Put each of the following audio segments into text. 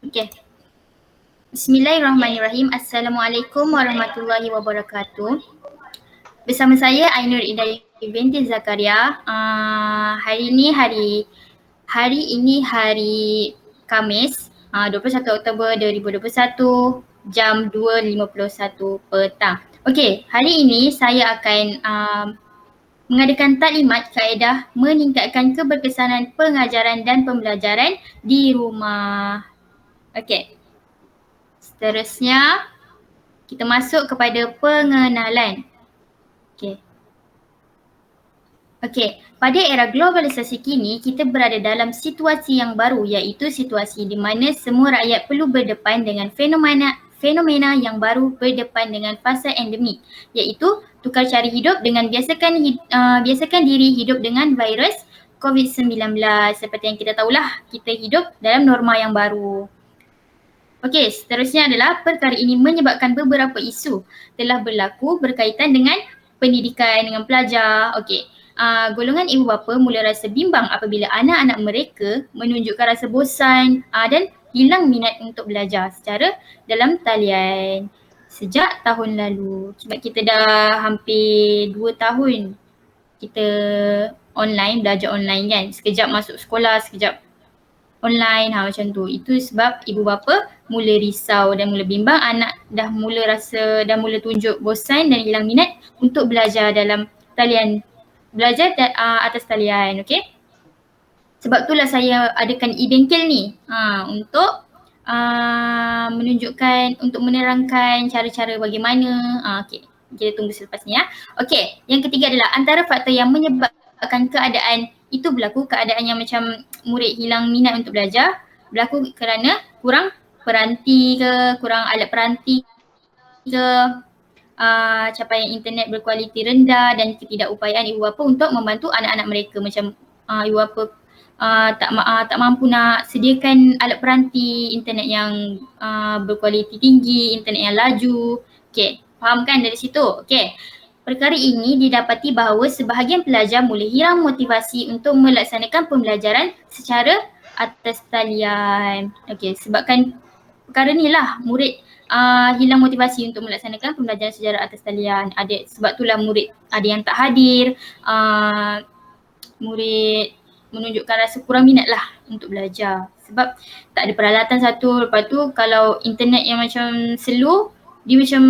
Okey. Bismillahirrahmanirrahim. Assalamualaikum warahmatullahi wabarakatuh. Bersama saya Ainur Hidayah binti Zakaria. Hari ini hari Khamis, 21 Oktober 2021, jam 2.51 petang. Okey, hari ini saya akan mengadakan taklimat kaedah meningkatkan keberkesanan pengajaran dan pembelajaran di rumah. Okey. Seterusnya, kita masuk kepada pengenalan. Okey, pada era globalisasi kini, kita berada dalam situasi yang baru, iaitu situasi di mana semua rakyat perlu berdepan dengan fenomena yang baru berdepan dengan fasa endemik, iaitu tukar cara hidup dengan biasakan diri hidup dengan virus COVID-19. Seperti yang kita tahulah, kita hidup dalam norma yang baru. Okey, seterusnya adalah perkara ini menyebabkan beberapa isu telah berlaku berkaitan dengan pendidikan, dengan pelajar. Okey, golongan ibu bapa mula rasa bimbang apabila anak-anak mereka menunjukkan rasa bosan dan hilang minat untuk belajar secara dalam talian sejak tahun lalu. Sebab kita dah hampir 2 tahun kita belajar online kan. Sekejap masuk sekolah, sekejap online macam tu. Itu sebab ibu bapa mula risau dan mula bimbang, anak dah mula tunjuk bosan dan hilang minat untuk belajar dalam talian, atas talian, okey. Sebab itulah saya adakan e-bengkel ni untuk untuk menerangkan cara-cara bagaimana. Okey, kita tunggu selepas ni ya. Okey, yang ketiga adalah antara faktor yang menyebabkan keadaan itu berlaku, keadaan yang macam murid hilang minat untuk belajar, berlaku kerana kurang peranti ke, kurang alat peranti ke, capaian internet berkualiti rendah dan ketidakupayaan ibu bapa untuk membantu anak-anak mereka. Macam ibu bapa tak mampu nak sediakan alat peranti internet yang berkualiti tinggi, internet yang laju. Okey, faham kan dari situ? Okey. Perkara ini didapati bahawa sebahagian pelajar mula hilang motivasi untuk melaksanakan pembelajaran secara atas talian. Okey, sebabkan perkara ni lah murid hilang motivasi untuk melaksanakan pembelajaran secara atas talian. Sebab itulah murid ada yang tak hadir, murid menunjukkan rasa kurang minat lah untuk belajar sebab tak ada peralatan satu. Lepas tu kalau internet yang macam slow, dia macam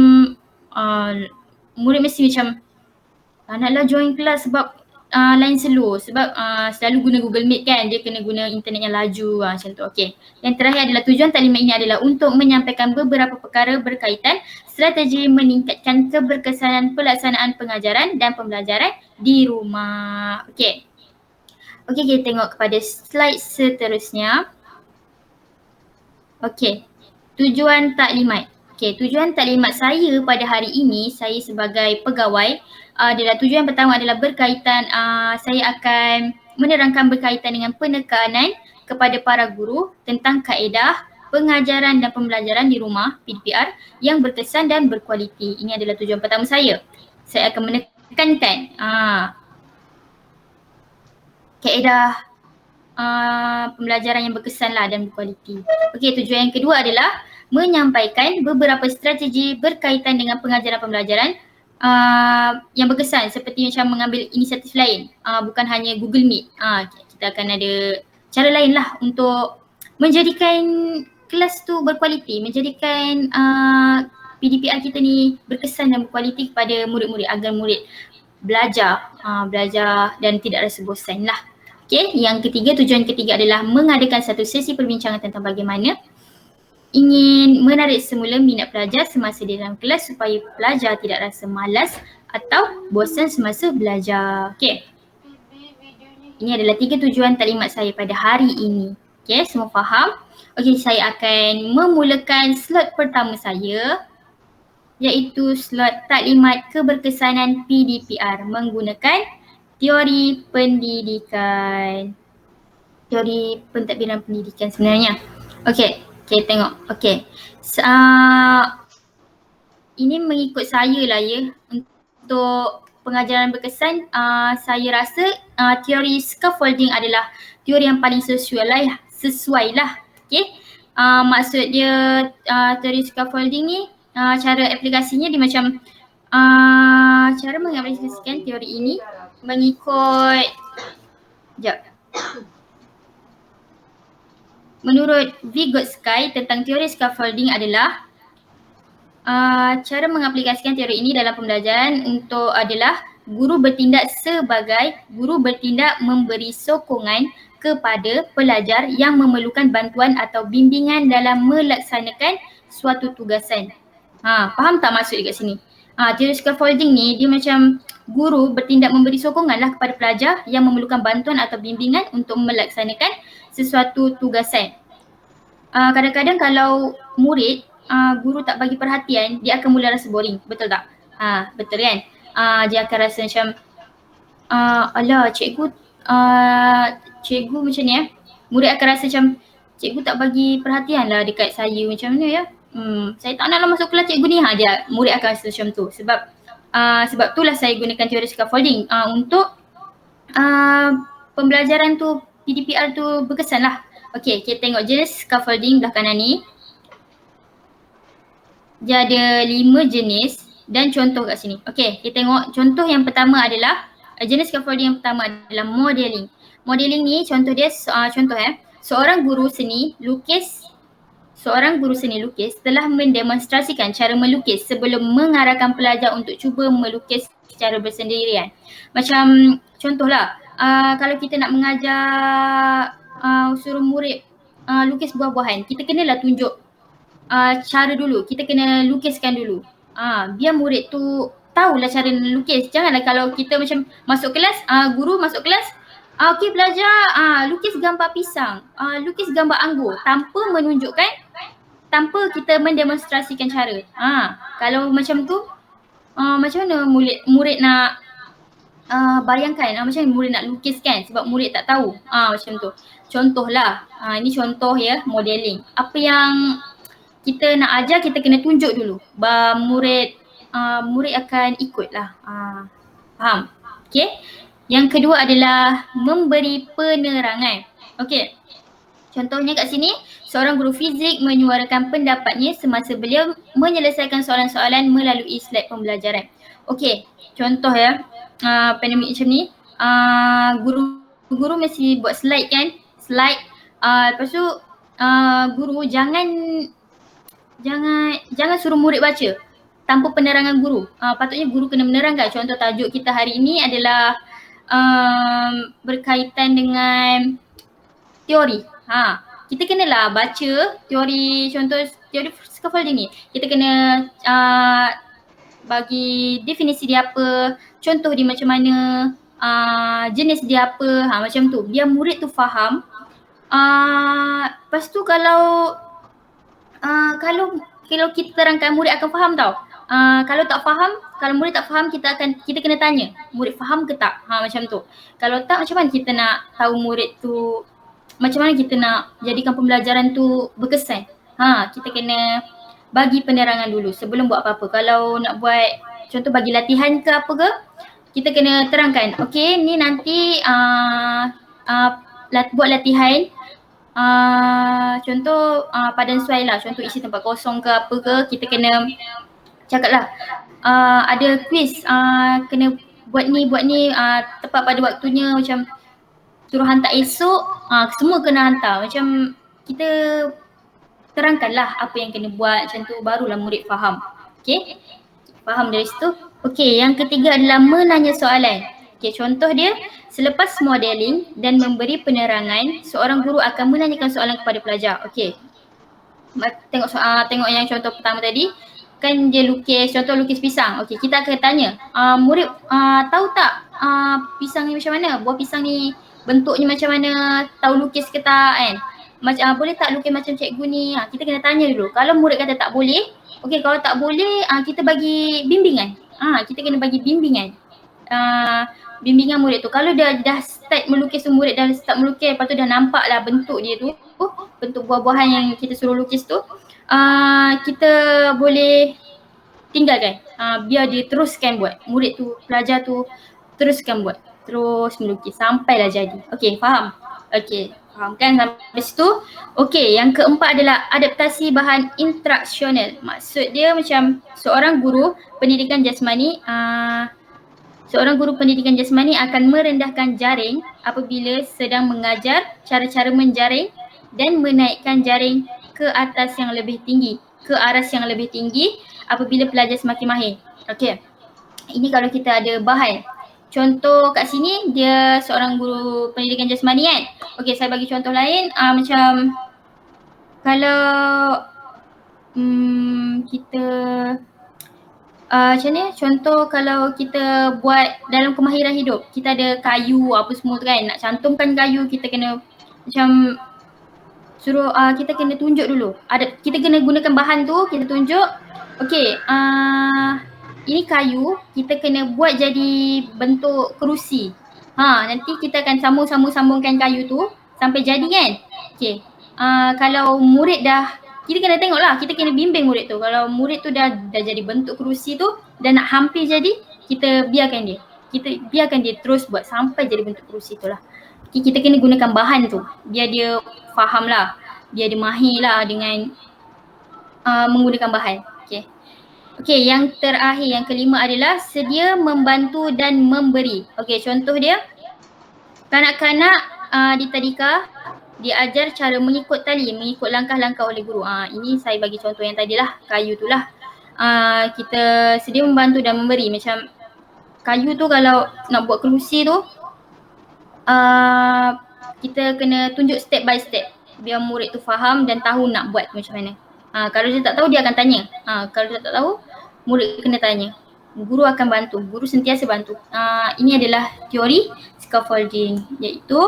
murid mesti macam naklah join kelas sebab line slow, sebab selalu guna Google Meet kan, dia kena guna internet yang laju macam tu. Okey, yang terakhir adalah tujuan taklimat ini adalah untuk menyampaikan beberapa perkara berkaitan strategi meningkatkan keberkesanan pelaksanaan pengajaran dan pembelajaran di rumah. Okey, kita tengok kepada slide seterusnya. Okey, tujuan taklimat. Okey, tujuan taklimat saya pada hari ini, saya sebagai pegawai, adalah tujuan pertama adalah berkaitan, saya akan menerangkan berkaitan dengan penekanan kepada para guru tentang kaedah pengajaran dan pembelajaran di rumah PDPR yang berkesan dan berkualiti. Ini adalah tujuan pertama saya. Saya akan menekankan kaedah pembelajaran yang berkesan lah dan berkualiti. Okey, tujuan yang kedua adalah menyampaikan beberapa strategi berkaitan dengan pengajaran pembelajaran yang berkesan, seperti macam mengambil inisiatif lain, bukan hanya Google Meet. Kita akan ada cara lain lah untuk menjadikan kelas tu berkualiti, menjadikan PDPR kita ni berkesan dan berkualiti kepada murid-murid agar murid belajar dan tidak rasa bosan lah. Okey, tujuan ketiga adalah mengadakan satu sesi perbincangan tentang bagaimana ingin menarik semula minat pelajar semasa di dalam kelas supaya pelajar tidak rasa malas atau bosan semasa belajar. Okey, ini adalah 3 tujuan taklimat saya pada hari ini. Okey, semua faham? Okey, saya akan memulakan slot pertama saya, iaitu slot taklimat keberkesanan PDPR menggunakan teori pendidikan. Teori pentadbiran pendidikan sebenarnya. Okey, tengok. Okey. Ini mengikut saya lah ya. Untuk pengajaran berkesan, saya rasa teori scaffolding adalah teori yang paling sesuai lah sesuai lah. Okay. Maksud dia teori scaffolding ni, cara aplikasinya dia macam cara mengaplikasikan teori ini mengikut menurut Vygotsky tentang teori scaffolding adalah cara mengaplikasikan teori ini dalam pembelajaran adalah guru bertindak memberi sokongan kepada pelajar yang memerlukan bantuan atau bimbingan dalam melaksanakan suatu tugasan. Faham tak maksud dekat sini? Teori scaffolding ni dia macam guru bertindak memberi sokongan lah kepada pelajar yang memerlukan bantuan atau bimbingan untuk melaksanakan sesuatu tugasan. Kadang-kadang kalau murid guru tak bagi perhatian, dia akan mula rasa boring, betul tak? Betul kan? Dia akan rasa macam alah cikgu macam ni murid akan rasa macam cikgu tak bagi perhatian lah dekat saya, macam mana ya? Saya tak naklah masuk kelas cikgu ni. Murid akan rasa macam tu. Sebab itulah saya gunakan teori scaffolding untuk pembelajaran tu, PDPR tu berkesan lah. Okay, kita tengok jenis scaffolding belah kanan ni. Dia ada 5 jenis dan contoh kat sini. Okay, kita tengok contoh yang pertama adalah jenis scaffolding yang pertama adalah modeling. Modeling ni contoh dia seorang guru seni lukis telah mendemonstrasikan cara melukis sebelum mengarahkan pelajar untuk cuba melukis secara bersendirian. Macam contohlah, kalau kita nak mengajar suruh murid lukis buah-buahan, kita kenalah tunjuk cara dulu, kita kena lukiskan dulu. Biar murid tu tahulah cara lukis. Janganlah kalau kita macam masuk kelas, guru masuk kelas, okey pelajar lukis gambar pisang, lukis gambar anggur tanpa kita mendemonstrasikan cara. Kalau macam tu, macam mana murid nak bayangkan macam mana murid nak lukiskan sebab murid tak tahu. Macam tu. Contohlah, ini contoh ya modeling. Apa yang kita nak ajar, kita kena tunjuk dulu. Murid akan ikutlah. Faham? Okay. Yang kedua adalah memberi penerangan. Okay. Contohnya kat sini, seorang guru fizik menyuarakan pendapatnya semasa beliau menyelesaikan soalan-soalan melalui slide pembelajaran. Okay. Contoh ya, pandemik macam ni, guru mesti buat slide kan? Slide. Lepas tu guru jangan suruh murid baca tanpa penerangan guru. Patutnya guru kena menerangkan. Contoh tajuk kita hari ini adalah berkaitan dengan teori. Kita kenalah baca teori, contoh teori scaffolding ni. Kita kena bagi definisi dia apa, contoh dia macam mana, jenis dia apa, macam tu. Biar murid tu faham. Lepas tu kalau kita terangkan, murid akan faham tau. Kalau murid tak faham, kita kena tanya, murid faham ke tak? Macam tu. Kalau tak, macam mana kita nak tahu murid tu, macam mana kita nak jadikan pembelajaran tu berkesan? Kita kena bagi penerangan dulu sebelum buat apa-apa. Kalau nak buat contoh bagi latihan ke apa ke, kita kena terangkan. Okay, ni nanti buat latihan. Contoh padan suai lah, contoh isi tempat kosong ke apa ke, kita kena cakap lah, ada quiz, kena buat ni, tepat pada waktunya, macam suruh hantar esok, semua kena hantar. Macam kita terangkan lah apa yang kena buat, macam tu barulah murid faham. Okay, faham dari situ? Okay, yang ketiga adalah menanya soalan. Okay, contoh dia, selepas modeling dan memberi penerangan, seorang guru akan menanyakan soalan kepada pelajar. Okay, tengok yang contoh pertama tadi, kan dia lukis, contoh lukis pisang. Okay, kita akan tanya, murid tahu tak pisang ni macam mana? Buah pisang ni bentuknya macam mana? Tahu lukis ke tak kan? Boleh tak lukis macam cikgu ni? Kita kena tanya dulu. Kalau murid kata tak boleh, okay, kalau tak boleh, kita bagi bimbingan. Kita kena bagi bimbingan. Bimbingan murid tu. Kalau dia dah start melukis tu, murid dah start melukis, lepas tu dah nampak lah bentuk dia tu, bentuk buah-buahan yang kita suruh lukis tu, kita boleh tinggalkan, biar dia teruskan buat. Murid tu, pelajar tu teruskan buat, terus melukis sampailah jadi. Okay, faham? Okey, faham kan sampai situ? Okey, yang keempat adalah adaptasi bahan interaksional. Maksud dia macam seorang guru pendidikan jasmani akan merendahkan jaring apabila sedang mengajar cara-cara menjaring dan menaikkan jaring ke atas yang lebih tinggi, ke aras yang lebih tinggi apabila pelajar semakin mahir. Okey. Ini kalau kita ada bahan. Contoh kat sini dia seorang guru pendidikan jasmani kan. Okey, saya bagi contoh lain macam kalau kita macam ni, contoh kalau kita buat dalam kemahiran hidup, kita ada kayu apa semua tu kan, nak cantumkan kayu kita kena macam suruh kita kena tunjuk dulu. Kita kena gunakan bahan tu, kita tunjuk. Okey, ini kayu, kita kena buat jadi bentuk kerusi. Nanti kita akan sambungkan kayu tu sampai jadi kan. Okey, kalau murid kita kena tengok lah, kita kena bimbing murid tu. Kalau murid tu dah jadi bentuk kerusi tu, dah nak hampir jadi, kita biarkan dia. Kita biarkan dia terus buat sampai jadi bentuk kerusi tu lah. Okay, kita kena gunakan bahan tu, biar dia faham lah, biar dia mahir lah dengan menggunakan bahan. Okey, yang terakhir, yang kelima adalah sedia, membantu dan memberi. Okey, contoh dia, kanak-kanak di tadika diajar cara mengikut tali, mengikut langkah-langkah oleh guru. Ini saya bagi contoh yang tadi lah, kayu tu lah. Kita sedia membantu dan memberi. Macam kayu tu kalau nak buat kerusi tu, kita kena tunjuk step by step biar murid tu faham dan tahu nak buat macam mana. Kalau dia tak tahu, dia akan tanya. Kalau dia tak tahu, murid kena tanya. Guru akan bantu, guru sentiasa bantu. Ini adalah teori scaffolding, iaitu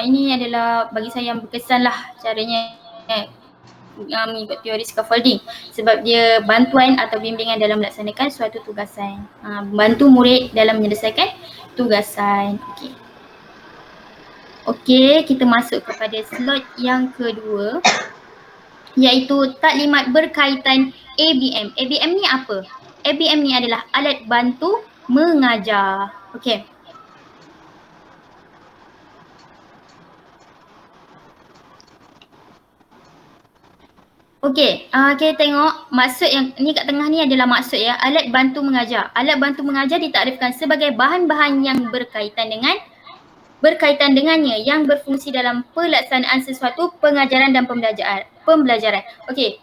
ini adalah bagi saya yang berkesan lah caranya mengikut teori scaffolding, sebab dia bantuan atau bimbingan dalam melaksanakan suatu tugasan, membantu murid dalam menyelesaikan tugasan. Okey, kita masuk kepada slide yang kedua, iaitu taklimat berkaitan ABM. ABM ni apa? ABM ni adalah alat bantu mengajar. Okey. Okey, kita tengok maksud yang ni kat tengah ni adalah maksud ya, alat bantu mengajar. Alat bantu mengajar ditakdirkan sebagai bahan-bahan yang berkaitan dengannya yang berfungsi dalam pelaksanaan sesuatu pengajaran dan pembelajaran. Okey.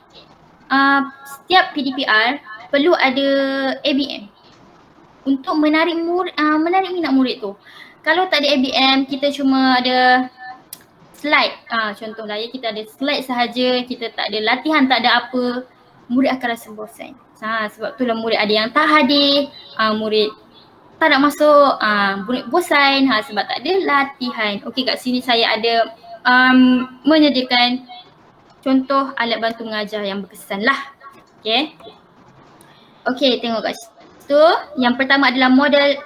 Setiap PDPR perlu ada ABM untuk menarik minat murid tu. Kalau tak ada ABM, kita cuma ada slide. Contohlah ya, kita ada slide sahaja, kita tak ada latihan, tak ada apa, murid akan rasa bosan. Sebab itulah murid ada yang tak hadir, murid tak nak masuk, murid bosan sebab tak ada latihan. Okey, kat sini saya ada menyediakan contoh alat bantu mengajar yang berkesan lah. Okey, tengok kat situ. Yang pertama adalah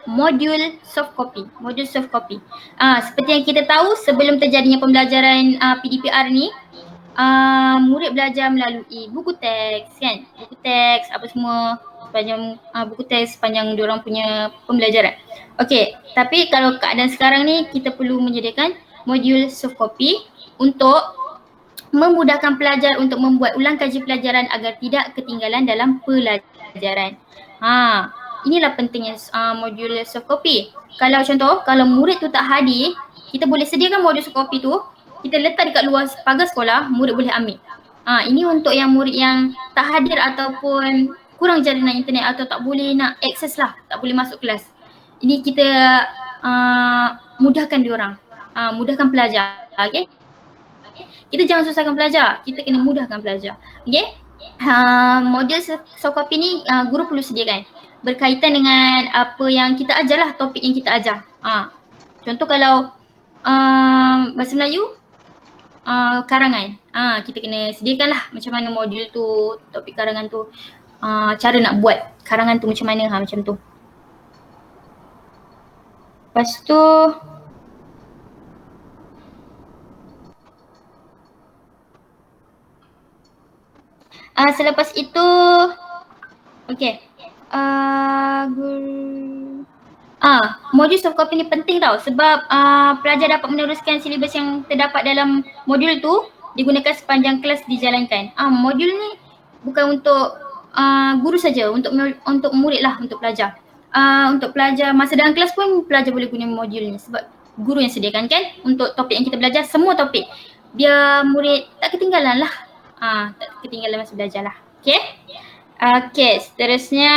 modul soft copy. Modul soft copy. Seperti yang kita tahu, sebelum terjadinya pembelajaran PDPR ni, murid belajar melalui buku teks kan. Buku teks apa semua sepanjang buku teks sepanjang diorang punya pembelajaran. Okey, tapi kalau keadaan sekarang ni, kita perlu menyediakan modul soft copy untuk memudahkan pelajar untuk membuat ulang kaji pelajaran agar tidak ketinggalan dalam pelajaran. Inilah pentingnya modul soft copy. Kalau murid tu tak hadir, kita boleh sediakan modul soft copy tu, kita letak dekat luar pagar sekolah, murid boleh ambil. Ini untuk yang murid yang tak hadir ataupun kurang jaringan internet atau tak boleh nak akses lah, tak boleh masuk kelas. Ini kita mudahkan diorang, mudahkan pelajar. Okay? Kita jangan susahkan pelajar, kita kena mudahkan pelajar. Okay? Modul soft copy ni guru perlu sediakan berkaitan dengan apa yang kita ajar lah, topik yang kita ajar. Contoh kalau bahasa Melayu, karangan, kita kena sediakan lah macam mana modul tu, topik karangan tu, cara nak buat karangan tu macam mana, macam tu. Lepas tu selepas itu, okey, Modul soft copy ni penting tau sebab pelajar dapat meneruskan silibus yang terdapat dalam modul tu digunakan sepanjang kelas dijalankan. Modul ni bukan untuk guru saja, untuk murid lah, untuk pelajar. Untuk pelajar masa dalam kelas pun pelajar boleh guna modul ni sebab guru yang sediakan kan untuk topik yang kita belajar, semua topik. Biar murid tak ketinggalan lah. Tak ketinggalan masa belajar lah. Okay? Okay, seterusnya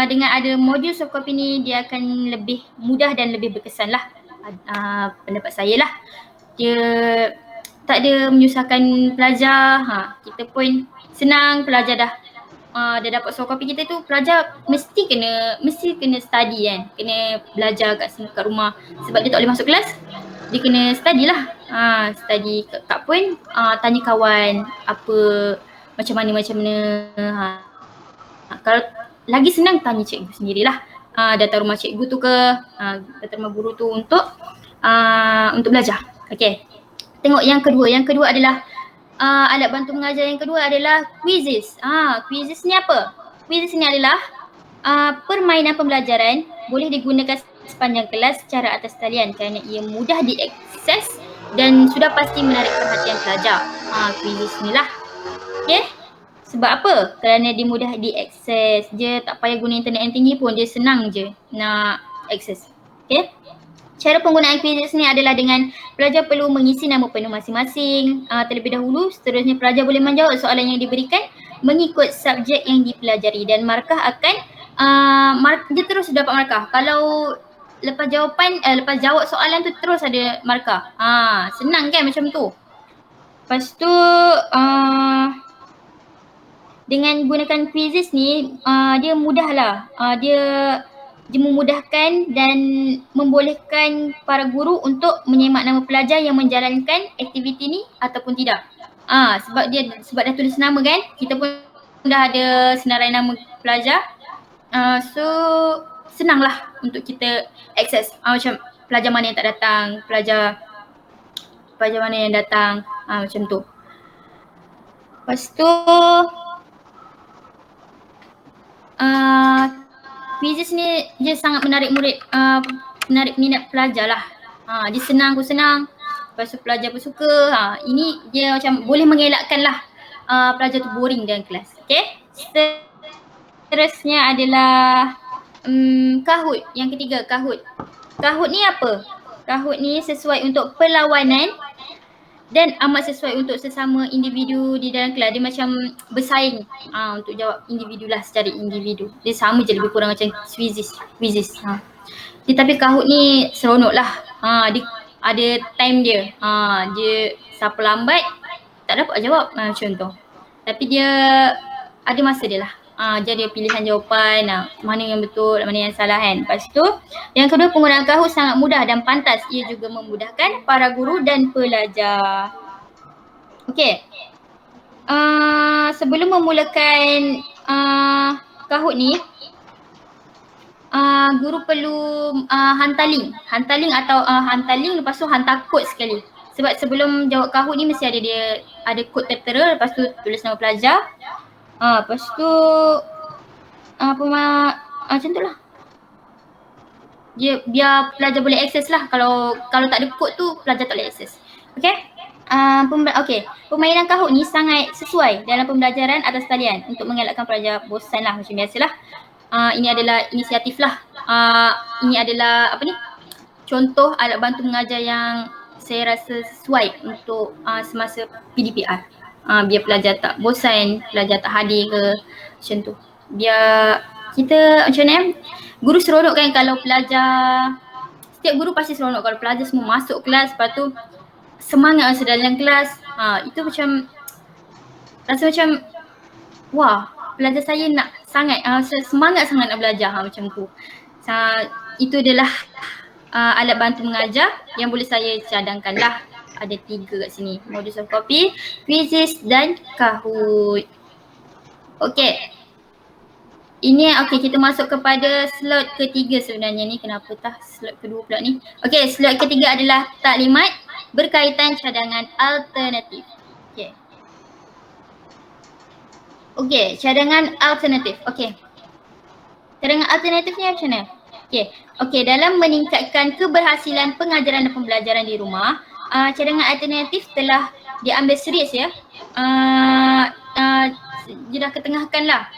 dengan ada modul soft copy ni dia akan lebih mudah dan lebih berkesan lah. Pendapat saya lah. Dia tak ada menyusahkan pelajar. Kita pun senang pelajar dah dapat soft copy kita tu, pelajar mesti kena study kan. Kena belajar kat rumah sebab dia tak boleh masuk kelas. Dia kena study lah. Study kat pun tanya kawan apa macam mana. Kalau lagi senang tanya cikgu sendirilah. Datang rumah cikgu tu ke, datang rumah guru tu untuk belajar. Okay. Tengok yang kedua. Yang kedua adalah alat bantu mengajar yang kedua adalah quizzes. Quizzes ni apa? Quizzes ni adalah permainan pembelajaran boleh digunakan sepanjang kelas secara atas talian kerana ia mudah diakses dan sudah pasti menarik perhatian pelajar. Quizzes ni lah. Okay. Sebab apa? Kerana dia mudah diakses. Dia tak payah guna internet yang tinggi pun. Dia senang je nak akses. Okay. Cara penggunaan quizzes ni adalah dengan pelajar perlu mengisi nama penuh masing-masing terlebih dahulu. Seterusnya pelajar boleh menjawab soalan yang diberikan mengikut subjek yang dipelajari dan markah akan dia terus dapat markah. Kalau lepas jawab soalan tu terus ada markah. Senang kan macam tu. Lepas tu dengan gunakan quizzes ni dia mudah lah. Dia memudahkan dan membolehkan para guru untuk menyemak nama pelajar yang menjalankan aktiviti ni ataupun tidak. Sebab dah tulis nama kan, kita pun dah ada senarai nama pelajar. So senanglah untuk kita akses. Macam pelajar mana yang tak datang, pelajar mana yang datang, macam tu. Lepas tu quizzes ni dia sangat menarik menarik minat pelajar lah. Dia senang pun senang. Lepas tu pelajar pun suka. Ini dia macam boleh mengelakkan lah pelajar tu boring dalam kelas. Okay. Seterusnya adalah Kahoot. Yang ketiga, Kahoot. Kahoot ni apa? Kahoot ni sesuai untuk perlawanan dan amat sesuai untuk sesama individu di dalam kelas. Dia macam bersaing untuk jawab individu lah, secara individu. Dia sama je lebih kurang macam quizzes. Tapi Kahoot ni seronok lah. Dia ada time dia. Dia siapa lambat tak dapat jawab macam tu. Tapi dia ada masa dia lah. Jadi pilihan jawapan mana yang betul, mana yang salah kan. Lepas tu yang kedua, penggunaan Kahoot sangat mudah dan pantas. Ia juga memudahkan para guru dan pelajar. Okey. Sebelum memulakan Kahoot ni, guru perlu hantar link atau hantar link, lepas tu hantar kod sekali. Sebab sebelum jawab Kahoot ni mesti ada kod tertera, lepas tu tulis nama pelajar. Lepas tu macam tu lah. Biar pelajar boleh akses lah. Kalau tak ada kod tu pelajar tak boleh akses. Okay. Permainan Kahoot ni sangat sesuai dalam pembelajaran atas talian untuk mengelakkan pelajar bosan lah macam biasalah. Ini adalah inisiatif lah. Ini adalah contoh alat bantu mengajar yang saya rasa sesuai untuk semasa PDPR. Biar pelajar tak bosan, pelajar tak hadir ke macam tu. Biar kita macam mana, guru seronok kan kalau pelajar, setiap guru pasti seronok kalau pelajar semua masuk kelas, lepas tu semangat masa dalam kelas. Itu macam rasa macam wah, pelajar saya nak sangat semangat sangat nak belajar macam tu. Itu adalah alat bantu mengajar yang boleh saya cadangkan lah. Ada 3 kat sini, modul soft copy, quizzes dan Kahoot. Okey. Kita masuk kepada slot ketiga sebenarnya ni. Kenapa slot kedua pula ni? Okey, slot ketiga adalah taklimat berkaitan cadangan alternatif. Okey, cadangan alternatif. Okey. Cadangan alternatif ni macam mana? Okey, dalam meningkatkan keberhasilan pengajaran dan pembelajaran di rumah, cadangan alternatif telah diambil serius ya. Dia dah ketengahkan lah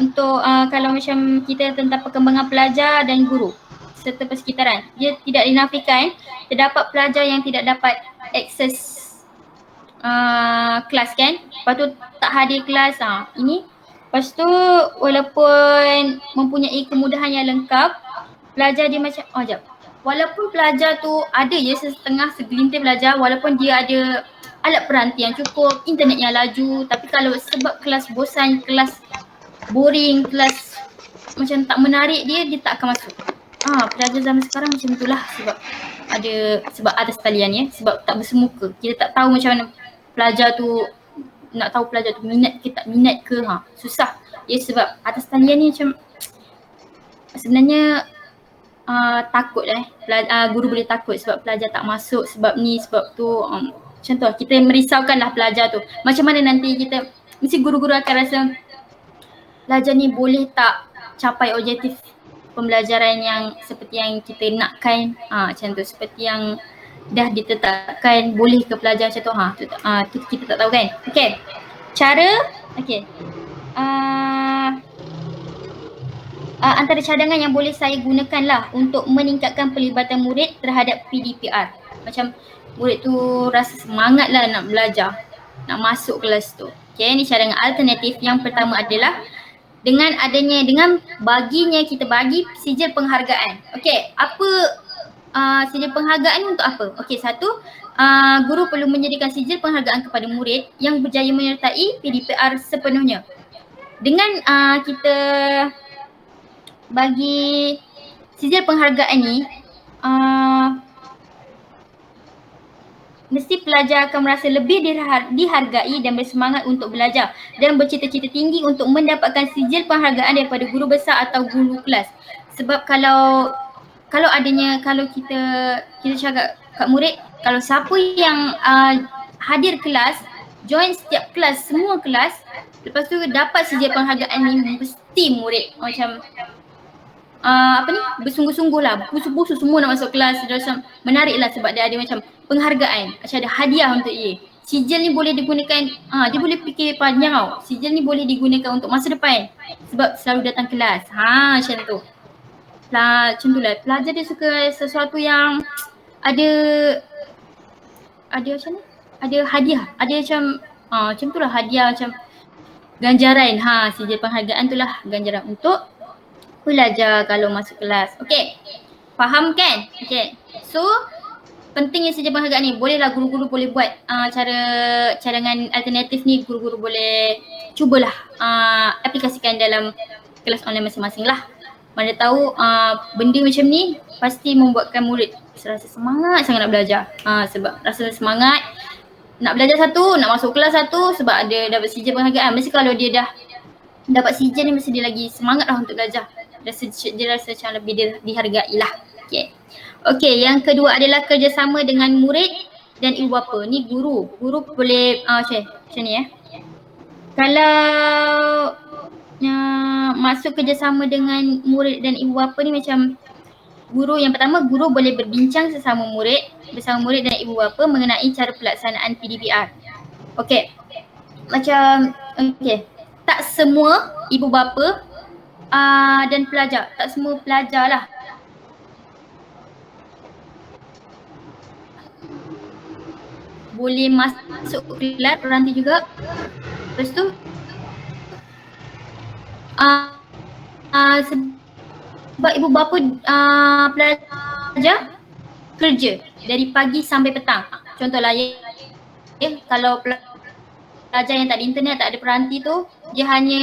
untuk kalau macam kita tentang perkembangan pelajar dan guru serta persekitaran. Dia tidak dinafikan terdapat pelajar yang tidak dapat akses kelas kan. Lepas tu tak hadir kelas. Ini. Lepas tu walaupun mempunyai kemudahan yang lengkap, pelajar dia macam, walaupun pelajar tu ada je setengah segelintir pelajar, walaupun dia ada alat peranti yang cukup, internet yang laju, tapi kalau sebab kelas bosan, kelas boring, kelas macam tak menarik dia tak akan masuk. Pelajar zaman sekarang macam itulah sebab atas talian ya, sebab tak bersemuka. Kita tak tahu macam mana pelajar tu, nak tahu pelajar tu minat ke tak minat ke, susah. Ya sebab atas talian ni macam sebenarnya takut guru boleh takut sebab pelajar tak masuk, sebab ni, sebab tu. Macam tu kita merisaukanlah pelajar tu. Macam mana nanti kita, mesti guru-guru akan rasa pelajar ni boleh tak capai objektif pembelajaran yang seperti yang kita nakkan, macam tu, seperti yang dah ditetapkan, boleh ke pelajar macam tu, tu kita tak tahu kan. Okey, cara, antara cadangan yang boleh saya gunakan lah untuk meningkatkan pelibatan murid terhadap PDPR. Macam murid tu rasa semangat lah nak belajar, nak masuk kelas tu. Okey, ni cadangan alternatif. Yang pertama adalah dengan baginya, kita bagi sijil penghargaan. Okey, apa sijil penghargaan ni untuk apa? Okey, satu, guru perlu menyediakan sijil penghargaan kepada murid yang berjaya menyertai PDPR sepenuhnya. Dengan kita bagi sijil penghargaan ni, mesti pelajar akan merasa lebih dihargai dan bersemangat untuk belajar dan bercita-cita tinggi untuk mendapatkan sijil penghargaan daripada guru besar atau guru kelas. Sebab kalau kita cakap kat murid, kalau siapa yang hadir kelas, join setiap kelas, semua kelas, lepas tu dapat sijil penghargaan ni, mesti murid macam bersungguh-sungguh lah, busu-busu semua nak masuk kelas. Dia macam menarik lah sebab dia ada macam penghargaan, macam ada hadiah untuk dia. Sijil ni boleh digunakan, dia boleh fikir panjang tau. Sijil ni boleh digunakan untuk masa depan sebab selalu datang kelas. Macam tu. Macam tu lah, pelajar dia suka sesuatu yang ada macam ni, ada hadiah, ada macam tu lah, hadiah macam ganjaran. Sijil penghargaan tu lah ganjaran untuk pelajar kalau masuk kelas. Okey, faham kan? Okey, so pentingnya sijil penghargaan ni. Bolehlah guru-guru boleh buat cadangan alternatif ni, guru-guru boleh cubalah aplikasikan dalam kelas online masing-masing lah. Mana tahu benda macam ni pasti membuatkan murid rasa semangat sangat nak belajar. Sebab rasa semangat nak belajar satu, nak masuk kelas satu, sebab ada dapat sijil penghargaan. Mesti kalau dia dah dapat sijil ni, mesti dia lagi semangat lah untuk belajar. Dia rasa macam lebih dihargai lah. Okey, yang kedua adalah kerjasama dengan murid dan ibu bapa. Ni guru boleh macam ni Kalau masuk kerjasama dengan murid dan ibu bapa ni, macam yang pertama, guru boleh berbincang bersama murid dan ibu bapa mengenai cara pelaksanaan PDPR. Okey, macam tak semua ibu bapa dan pelajar, tak semua pelajar lah boleh masuk kelas peranti juga. Lepas tu sebab ibu bapa pelajar kerja dari pagi sampai petang. Contohlah kalau pelajar yang tak ada internet, tak ada peranti tu, dia hanya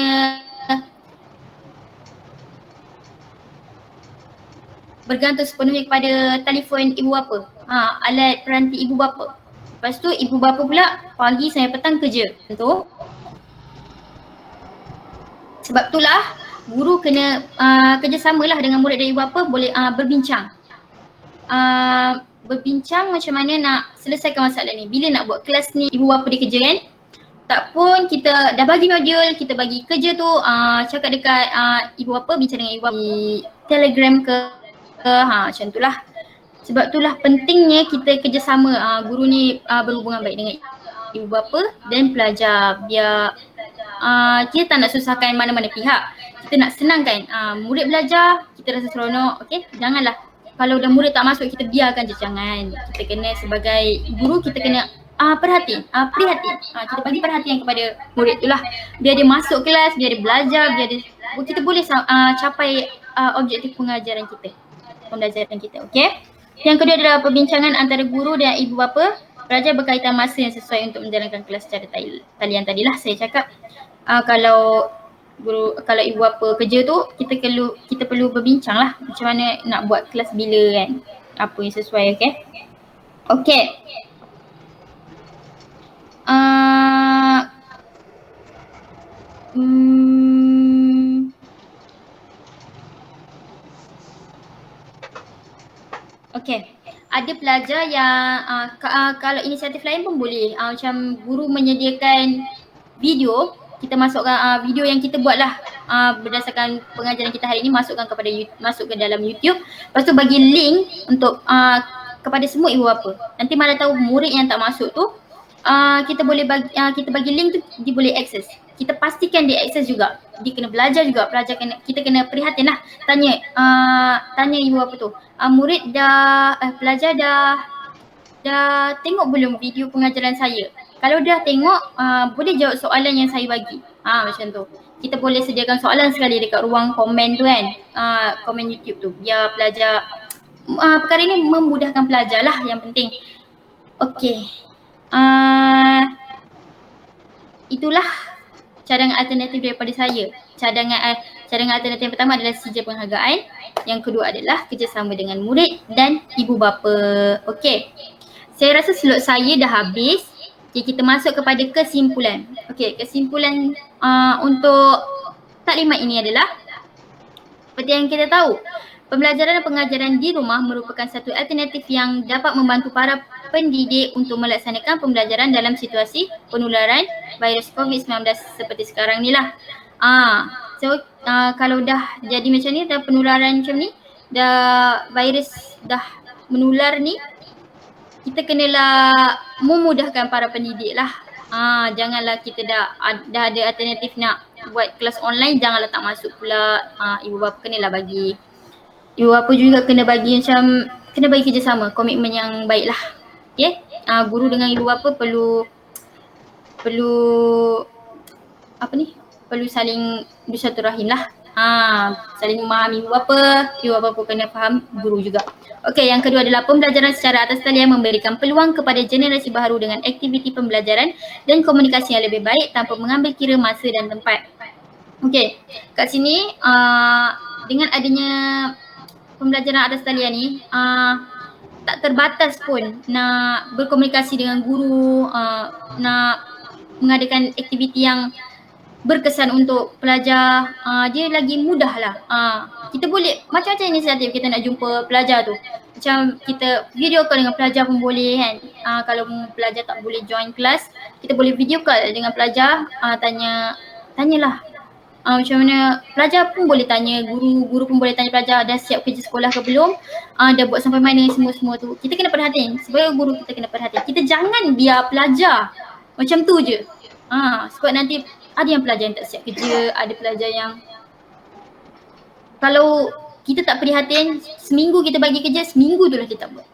bergantung sepenuhnya kepada telefon ibu bapa, alat peranti ibu bapa. Lepas tu ibu bapa pula pagi sampai petang kerja. Betul? Sebab itulah guru kena kerjasamalah dengan murid dan ibu bapa, boleh berbincang. Berbincang macam mana nak selesaikan masalah ni. Bila nak buat kelas ni, ibu bapa dia kerja kan. Tak pun kita dah bagi modul, kita bagi kerja tu, cakap dekat ibu bapa, bincang dengan ibu bapa. Telegram ke macam itulah. Sebab itulah pentingnya kita kerjasama guru ni berhubungan baik dengan ibu bapa dan pelajar, biar kita tak nak susahkan mana-mana pihak. Kita nak senangkan murid belajar, kita rasa seronok. Okay, janganlah kalau dah murid tak masuk kita biarkan je, jangan. Kita kena sebagai guru kita kena prihatin. Kita bagi perhatian kepada murid itulah, biar dia masuk kelas, biar dia belajar, biar dia kita boleh capai objektif pembelajaran kita. Okay. Yang kedua adalah perbincangan antara guru dan ibu bapa pelajar berkaitan masa yang sesuai untuk menjalankan kelas secara talian. Tadilah saya cakap kalau ibu bapa kerja tu kita perlu berbincang lah macam mana nak buat kelas bila kan, apa yang sesuai. Okay. Okay, ada pelajar yang kalau inisiatif lain pun boleh, macam guru menyediakan video, kita masukkan video yang kita buat lah berdasarkan pengajaran kita hari ini, masuk ke dalam YouTube. Lepas tu bagi link untuk kepada semua ibu bapa. Nanti mana tahu murid yang tak masuk tu kita bagi link tu, dia boleh akses. Kita pastikan dia akses juga, dia kena belajar juga. Kita kena prihatin lah, tanya ibu bapa tu, murid pelajar dah tengok belum video pengajaran saya? Kalau dah tengok, boleh jawab soalan yang saya bagi. Macam tu. Kita boleh sediakan soalan sekali dekat ruang komen tu kan, komen YouTube tu, biar pelajar perkara ini memudahkan pelajar lah yang penting. Okay. Itulah cadangan alternatif daripada saya. Cadangan alternatif yang pertama adalah sijil penghargaan. Yang kedua adalah kerjasama dengan murid dan ibu bapa. Okay. Saya rasa slot saya dah habis. Okay, kita masuk kepada kesimpulan. Okay, kesimpulan untuk taklimat ini adalah seperti yang kita tahu, pembelajaran dan pengajaran di rumah merupakan satu alternatif yang dapat membantu para pendidik untuk melaksanakan pembelajaran dalam situasi penularan virus COVID-19 seperti sekarang ni lah. Kalau dah jadi macam ni, dah penularan macam ni, dah virus dah menular ni, kita kenalah memudahkan para pendidik lah. Janganlah kita dah ada alternatif nak buat kelas online, janganlah tak masuk pula. Ibu bapa kenalah bagi, ibu bapa juga kena bagi kerjasama, komitmen yang baik lah. Okay? Guru dengan ibu bapa perlu saling bersilaturahim lah. Saling memahami ibu bapa pun kena faham guru juga. Okey, yang kedua adalah pembelajaran secara atas talian memberikan peluang kepada generasi baru dengan aktiviti pembelajaran dan komunikasi yang lebih baik tanpa mengambil kira masa dan tempat. Okey, kat sini dengan adanya pembelajaran atas talian ni tak terbatas pun nak berkomunikasi dengan guru, nak mengadakan aktiviti yang berkesan untuk pelajar, dia lagi mudah lah. Kita boleh macam-macam inisiatif kita nak jumpa pelajar tu. Macam kita video call dengan pelajar pun boleh kan. Kalau pelajar tak boleh join kelas, kita boleh video call dengan pelajar, tanyalah macam mana. Pelajar pun boleh tanya guru pun boleh tanya pelajar dah siap kerja sekolah ke belum, dah buat sampai mana semua tu. Kita kena perhatian, sebagai guru kita kena perhatian. Kita jangan biar pelajar macam tu je. Sebab nanti ada yang pelajar yang tak siap kerja, ada pelajar yang kalau kita tak prihatin, seminggu kita bagi kerja, seminggu tu lah kita buat.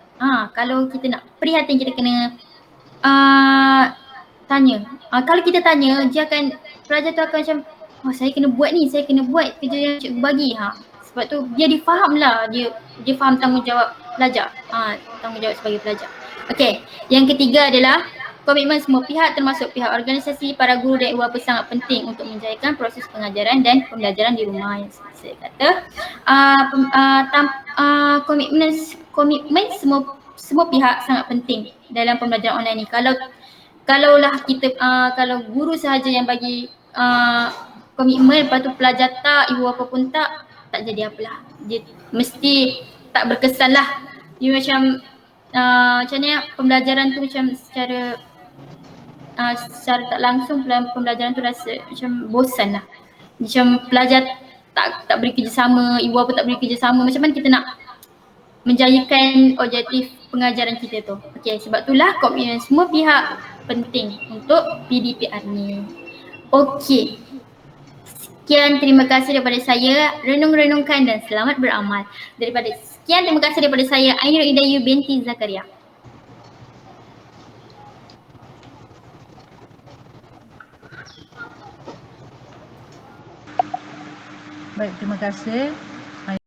Kalau kita nak prihatin, kita kena tanya. Kalau kita tanya, pelajar tu akan macam, saya kena buat ni, saya kena buat kerja yang cikgu bagi. Sebab tu biar dia faham lah, dia faham tanggungjawab pelajar, tanggungjawab sebagai pelajar. Okey, yang ketiga adalah komitmen semua pihak termasuk pihak organisasi, para guru dan ibu bapa sangat penting untuk menjayakan proses pengajaran dan pembelajaran di rumah. Yang saya kata komitmen semua pihak sangat penting dalam pembelajaran online ni. Kalaulah kita kalau guru sahaja yang bagi komitmen, lepas tu pelajar tak, ibu bapa pun tak jadi apalah. Dia mesti tak berkesan lah. Dia macam mana pembelajaran tu macam secara tak langsung pembelajaran tu rasa macam bosan lah. Macam pelajar tak boleh kerjasama, ibu bapa tak boleh kerjasama, macam mana kita nak menjayakan objektif pengajaran kita tu. Okey, sebab itulah komitmen semua pihak penting untuk PDPR ni. Okey. Sekian, terima kasih daripada saya, renung-renungkan dan selamat beramal. Sekian, terima kasih daripada saya, Ainur Idayu binti Zakaria. Baik, terima kasih.